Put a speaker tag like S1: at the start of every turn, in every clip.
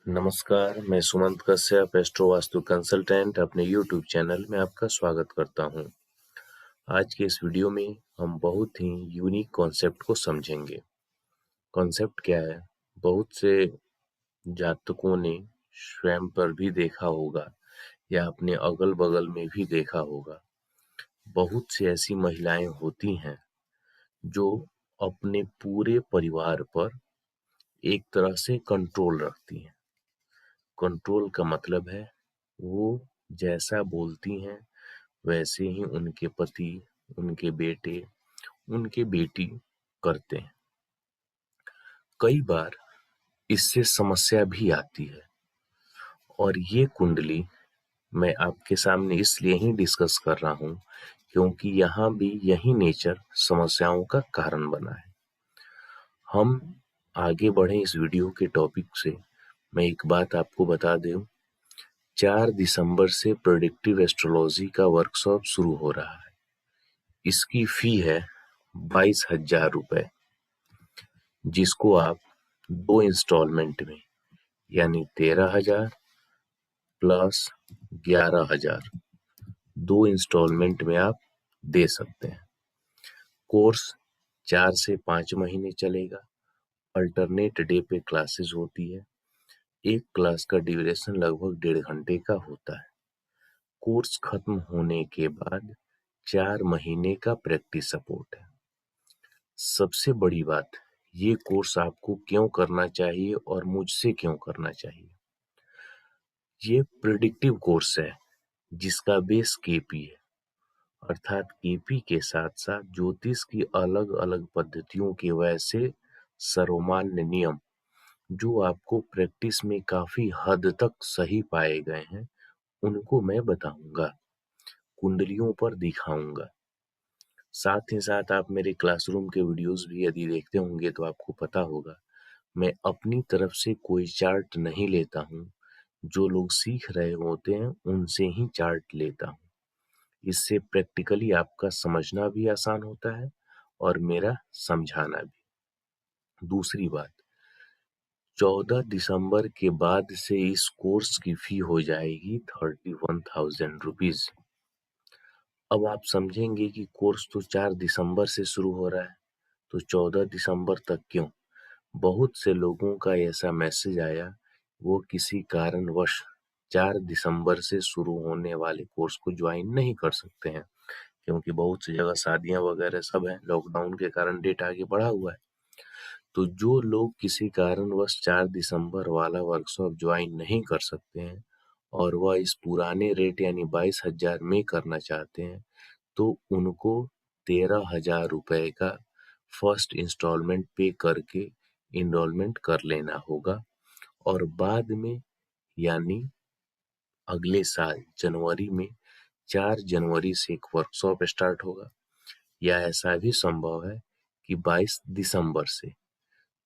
S1: नमस्कार, मैं Sumant Kashyap astro vastu consultant अपने यूट्यूब चैनल में आपका स्वागत करता हूं। आज के इस वीडियो में हम बहुत ही यूनिक कॉन्सेप्ट को समझेंगे। कॉन्सेप्ट क्या है? बहुत से जातकों ने स्वयं पर भी देखा होगा या अपने अगल बगल में भी देखा होगा। बहुत सी ऐसी महिलाएं होती हैं जो अपने पूरे परिवार पर एक तरह से कंट्रोल रखती हैं। कंट्रोल का मतलब है वो जैसा बोलती हैं वैसे ही उनके पति, उनके बेटे, उनके बेटी करते हैं। कई बार इससे समस्या भी आती है और ये कुंडली मैं आपके सामने इसलिए ही डिस्कस कर रहा हूँ क्योंकि यहाँ भी यही नेचर समस्याओं का कारण बना है। हम आगे बढ़े इस वीडियो के टॉपिक से, मैं एक बात आपको बता दूं, 4 दिसंबर से प्रेडिक्टिव एस्ट्रोलॉजी का वर्कशॉप शुरू हो रहा है। इसकी फी है 22,000 रुपए, जिसको आप 2 इंस्टॉलमेंट में यानी 13,000 प्लस 11,000 2 इंस्टॉलमेंट में आप दे सकते हैं। कोर्स 4 से 5 महीने चलेगा। अल्टरनेट डे पे क्लासेस होती है। एक क्लास का ड्यूरेशन लगभग 1.5 घंटे का होता है। कोर्स खत्म होने के बाद 4 महीने का प्रैक्टिस सपोर्ट है। सबसे बड़ी बात, ये कोर्स आपको क्यों करना चाहिए और मुझसे क्यों करना चाहिए। ये प्रिडिक्टिव कोर्स है जिसका बेस केपी है, अर्थात केपी के साथ साथ ज्योतिष की अलग अलग पद्धतियों के वैसे सर्वमान्य नियम जो आपको प्रैक्टिस में काफी हद तक सही पाए गए हैं, उनको मैं बताऊंगा, कुंडलियों पर दिखाऊंगा। साथ ही साथ आप मेरे क्लासरूम के वीडियोस भी यदि देखते होंगे तो आपको पता होगा, मैं अपनी तरफ से कोई चार्ट नहीं लेता हूँ। जो लोग सीख रहे होते हैं उनसे ही चार्ट लेता हूँ। इससे प्रैक्टिकली आपका समझना भी आसान होता है और मेरा समझाना भी। दूसरी बात, 14 दिसंबर के बाद से इस कोर्स की फी हो जाएगी 31,000 रुपीज। अब आप समझेंगे कि कोर्स तो 4 दिसंबर से शुरू हो रहा है, तो 14 दिसंबर तक क्यों? बहुत से लोगों का ऐसा मैसेज आया, वो किसी कारणवश 4 दिसंबर से शुरू होने वाले कोर्स को ज्वाइन नहीं कर सकते हैं, क्योंकि बहुत सी जगह शादियां वगैरह सब है, लॉकडाउन के कारण डेट आगे बढ़ा हुआ है। तो जो लोग किसी कारणवश 4 दिसंबर वाला वर्कशॉप ज्वाइन नहीं कर सकते हैं और वह इस पुराने रेट यानी 22,000 में करना चाहते हैं, तो उनको 13,000 रुपए का फर्स्ट इंस्टॉलमेंट पे करके इनरोलमेंट कर लेना होगा और बाद में यानी अगले साल जनवरी में 4 जनवरी से एक वर्कशॉप स्टार्ट होगा, या ऐसा भी संभव है कि 22 दिसंबर से,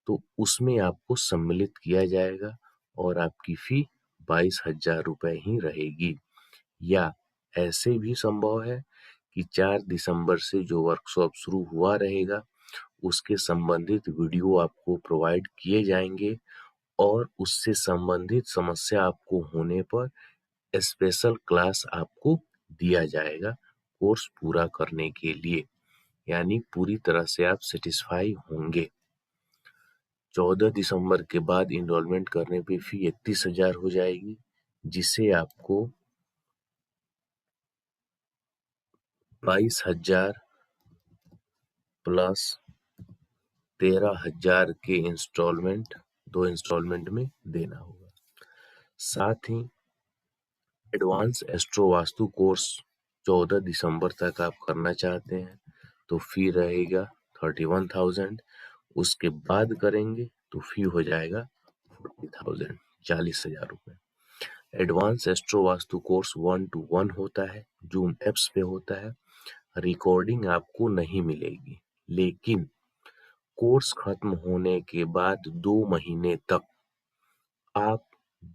S1: तो उसमें आपको सम्मिलित किया जाएगा और आपकी फी 22,000 रुपए ही रहेगी। या ऐसे भी संभव है कि 4 दिसंबर से जो वर्कशॉप शुरू हुआ रहेगा उसके संबंधित वीडियो आपको प्रोवाइड किए जाएंगे और उससे संबंधित समस्या आपको होने पर स्पेशल क्लास आपको दिया जाएगा कोर्स पूरा करने के लिए, यानी पूरी तरह से आप सेटिस्फाई होंगे। 14 दिसंबर के बाद इनरोलमेंट करने पे फी 31,000 हो जाएगी, जिसे आपको 22,000 प्लस 13,000 के इंस्टॉलमेंट 2 इंस्टॉलमेंट में देना होगा। साथ ही एडवांस एस्ट्रो वास्तु कोर्स 14 दिसंबर तक आप करना चाहते हैं तो फी रहेगा 31,000। उसके बाद करेंगे तो फी हो जाएगा 40,000, 40,000 रुपए। Advance astro vastu course 1-to-1 होता है, जूम एप्स पे होता है। रिकॉर्डिंग आपको नहीं मिलेगी, लेकिन कोर्स खत्म होने के बाद 2 महीने तक आप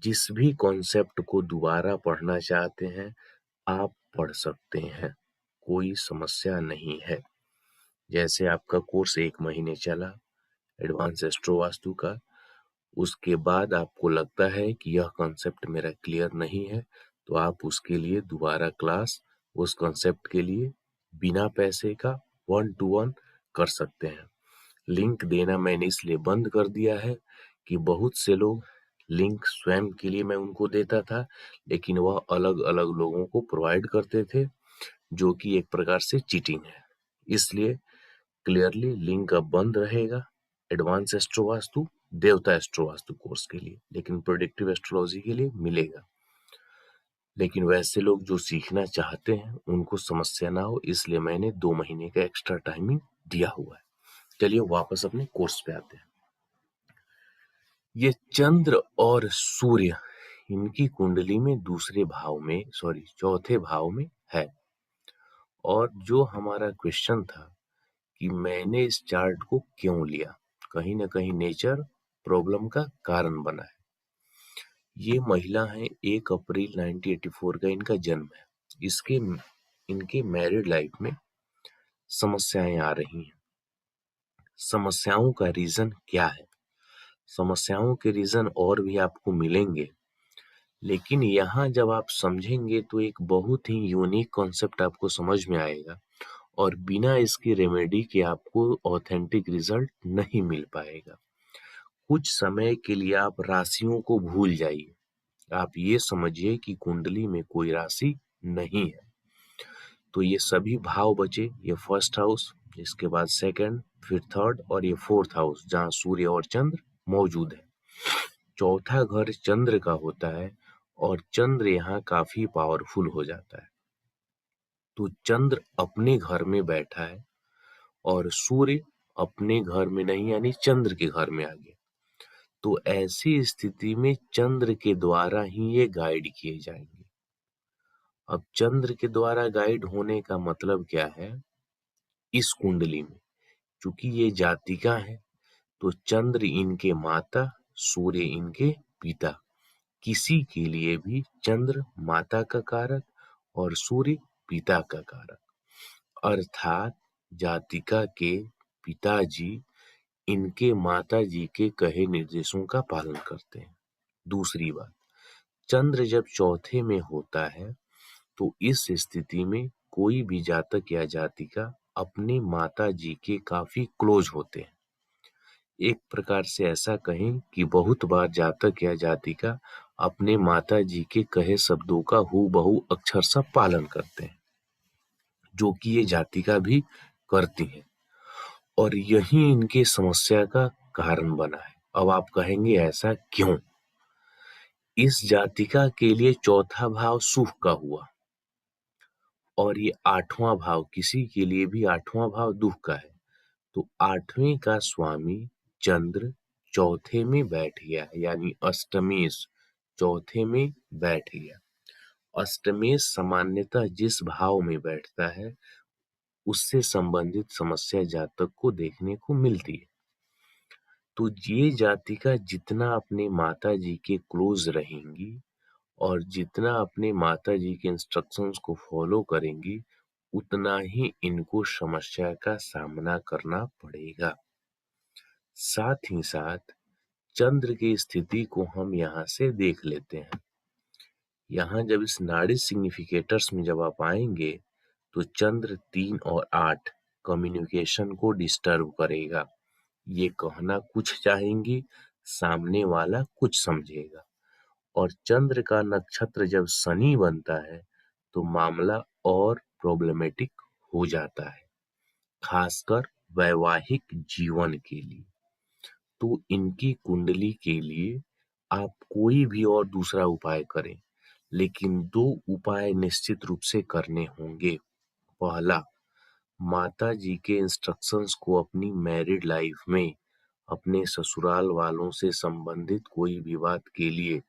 S1: जिस भी कॉन्सेप्ट को दोबारा पढ़ना चाहते हैं आप पढ़ सकते हैं, कोई समस्या नहीं है। जैसे आपका कोर्स 1 महीने चला एडवांस एस्ट्रो वास्तु का, उसके बाद आपको लगता है कि यह कॉन्सेप्ट मेरा क्लियर नहीं है, तो आप उसके लिए दोबारा क्लास उस कॉन्सेप्ट के लिए बिना पैसे का 1 to 1 कर सकते हैं। लिंक देना मैंने इसलिए बंद कर दिया है कि बहुत से लोग लिंक स्वयं के लिए मैं उनको देता था, लेकिन वह अलग-अलग लोगों को प्रोवाइड करते थे, जो कि एक प्रकार से चीटिंग है। इसलिए क्लियरली लिंक अब बंद रहेगा एडवांस एस्ट्रो वास्तु, देवता एस्ट्रो वास्तु कोर्स के लिए, लेकिन प्रेडिक्टिव एस्ट्रोलॉजी के लिए मिलेगा। लेकिन वैसे लोग जो सीखना चाहते हैं उनको समस्या ना हो, इसलिए मैंने 2 महीने का एक्स्ट्रा टाइमिंग दिया हुआ है। चलिए वापस अपने कोर्स पे आते हैं। ये चंद्र और सूर्य इनकी कुंडली में चौथे भाव में है। और जो हमारा क्वेश्चन था कि मैंने इस चार्ट को क्यों लिया, कहीं ना कहीं नेचर प्रॉब्लम का कारण बना है। ये महिला है, 1 अप्रैल 1984 का इनका जन्म है। इनके मैरिड लाइफ में समस्याएं आ रही हैं। समस्याओं का रीजन क्या है? समस्याओं के रीजन और भी आपको मिलेंगे, लेकिन यहाँ जब आप समझेंगे तो एक बहुत ही यूनिक कॉन्सेप्ट आपको समझ में आएगा और बिना इसकी रेमेडी के आपको ऑथेंटिक रिजल्ट नहीं मिल पाएगा। कुछ समय के लिए आप राशियों को भूल जाइए। आप ये समझिए कि कुंडली में कोई राशि नहीं है। तो ये सभी भाव बचे, ये फर्स्ट हाउस, इसके बाद सेकंड, फिर थर्ड और ये फोर्थ हाउस जहाँ सूर्य और चंद्र मौजूद है। चौथा घर चंद्र का होता है और चंद्र यहाँ काफी पावरफुल हो जाता है। तो चंद्र अपने घर में बैठा है और सूर्य अपने घर में नहीं, यानी चंद्र के घर में आ गया। तो ऐसी स्थिति में चंद्र के द्वारा ही ये गाइड किए जाएंगे। अब चंद्र के द्वारा गाइड होने का मतलब क्या है? इस कुंडली में चूंकि ये जातिका है, तो चंद्र इनके माता, सूर्य इनके पिता। किसी के लिए भी चंद्र माता का कारक और सूर्य पिता का कारक, अर्थात जातिका के पिताजी इनके माताजी के कहे निर्देशों का पालन करते हैं। दूसरी बात, चंद्र जब चौथे में होता है तो इस स्थिति में कोई भी जातक या जातिका अपने माताजी के काफी क्लोज होते हैं। एक प्रकार से ऐसा कहें कि बहुत बार जातक या जातिका अपने माताजी के कहे शब्दों का हूबहू अक्षरशः पालन करते हैं, जो कि ये जातिका भी करती है और यही इनके समस्या का कारण बना है। अब आप कहेंगे ऐसा क्यों? इस जातिका के लिए चौथा भाव सुख का हुआ और ये 8वां भाव, किसी के लिए भी 8वां भाव दुख का है। तो 8वें का स्वामी चंद्र चौथे में बैठ गया, यानी अष्टमेश चौथे में बैठ गया। अष्टमेश सामान्यतः जिस भाव में बैठता है उससे संबंधित समस्या जातक को देखने को मिलती है। तो ये जातिका जितना अपने माता जी के क्लोज रहेंगी और जितना अपने माता जी के इंस्ट्रक्शंस को फॉलो करेंगी, उतना ही इनको समस्या का सामना करना पड़ेगा। साथ ही साथ चंद्र की स्थिति को हम यहाँ से देख लेते हैं। यहाँ जब इस नाड़ी सिग्निफिकेटर्स में जब आप आएंगे तो चंद्र 3 और 8 कम्युनिकेशन को डिस्टर्ब करेगा। ये कहना कुछ चाहेंगी, सामने वाला कुछ समझेगा। और चंद्र का नक्षत्र जब शनि बनता है तो मामला और प्रॉब्लमेटिक हो जाता है, खासकर वैवाहिक जीवन के लिए। तो इनकी कुंडली के लिए आप कोई भी और दूसरा उपाय करें, लेकिन 2 उपाय निश्चित रूप से करने होंगे। पहला, माता जी के इंस्ट्रक्शंस को अपनी मैरिड लाइफ में अपने ससुराल वालों से संबंधित कोई भी बात के लिए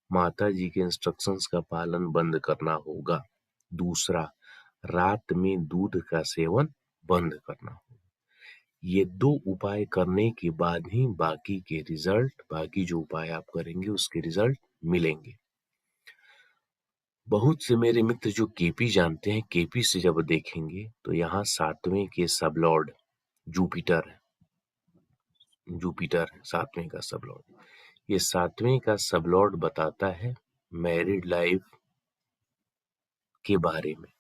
S1: माता जी के इंस्ट्रक्शंस का पालन बंद करना होगा। दूसरा, रात में दूध का सेवन बंद करना होगा। ये 2 उपाय करने के बाद ही बाकी जो उपाय आप करेंगे उसके रिजल्ट मिलेंगे। बहुत से मेरे मित्र जो केपी जानते हैं, केपी से जब देखेंगे तो यहाँ 7वें के सबलॉर्ड जुपिटर है। 7वें का सबलॉर्ड ये 7वें का सबलॉर्ड बताता है मैरिड लाइफ के बारे में।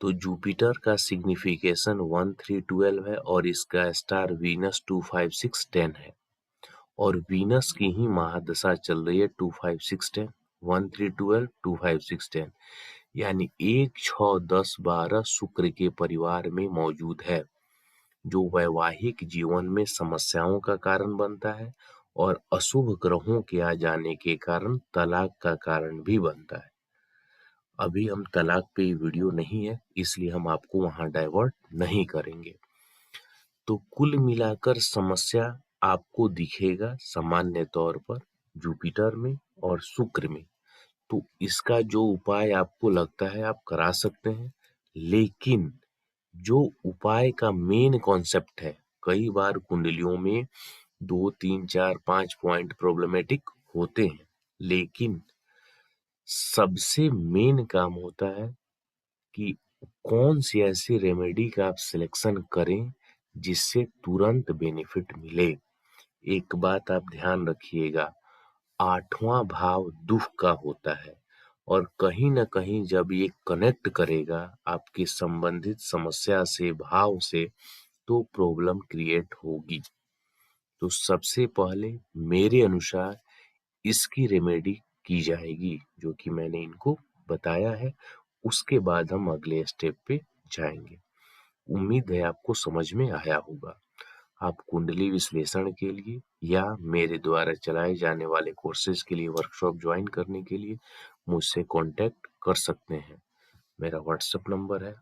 S1: तो जुपिटर का सिग्निफिकेशन 1, 3, 12 है और इसका स्टार वीनस 2, 5, 6, 10 है और वीनस की ही महादशा चल रही है 2, 5, 6, 10, 1, 3, 12, 2, 5, 6, 10 यानी 1, 6, 10, 12 शुक्र के परिवार में मौजूद है, जो वैवाहिक जीवन में समस्याओं का कारण बनता है और अशुभ ग्रहों के आ जाने के कारण तलाक का कारण भी बनता है। अभी हम तलाक पे वीडियो नहीं है, इसलिए हम आपको वहां डाइवर्ट नहीं करेंगे। तो कुल मिलाकर समस्या आपको दिखेगा सामान्य तौर पर जुपिटर में और शुक्र में। तो इसका जो उपाय आपको लगता है आप करा सकते हैं, लेकिन जो उपाय का मेन कॉन्सेप्ट है, कई बार कुंडलियों में 2, 3, 4, 5 पॉइंट प्रॉब्लमेटिक होते हैं, लेकिन सबसे मेन काम होता है कि कौन सी ऐसी रेमेडी का आप सिलेक्शन करें जिससे तुरंत बेनिफिट मिले। एक बात आप ध्यान रखिएगा, 8वां भाव दुख का होता है और कहीं न कहीं जब ये कनेक्ट करेगा आपकी संबंधित समस्या से, भाव से, तो प्रॉब्लम क्रिएट होगी। तो सबसे पहले मेरे अनुसार इसकी रेमेडी की जाएगी, जो कि मैंने इनको बताया है। उसके बाद हम अगले स्टेप पे जाएंगे। उम्मीद है आपको समझ में आया होगा। आप कुंडली विश्लेषण के लिए या मेरे द्वारा चलाए जाने वाले कोर्सेज के लिए वर्कशॉप ज्वाइन करने के लिए मुझसे कांटेक्ट कर सकते हैं। मेरा व्हाट्सएप नंबर है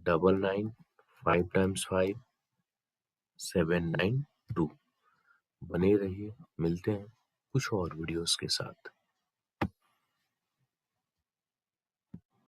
S1: 99 5 x 5 792। बने रहिए, मिलते हैं कुछ और वीडियोस के साथ।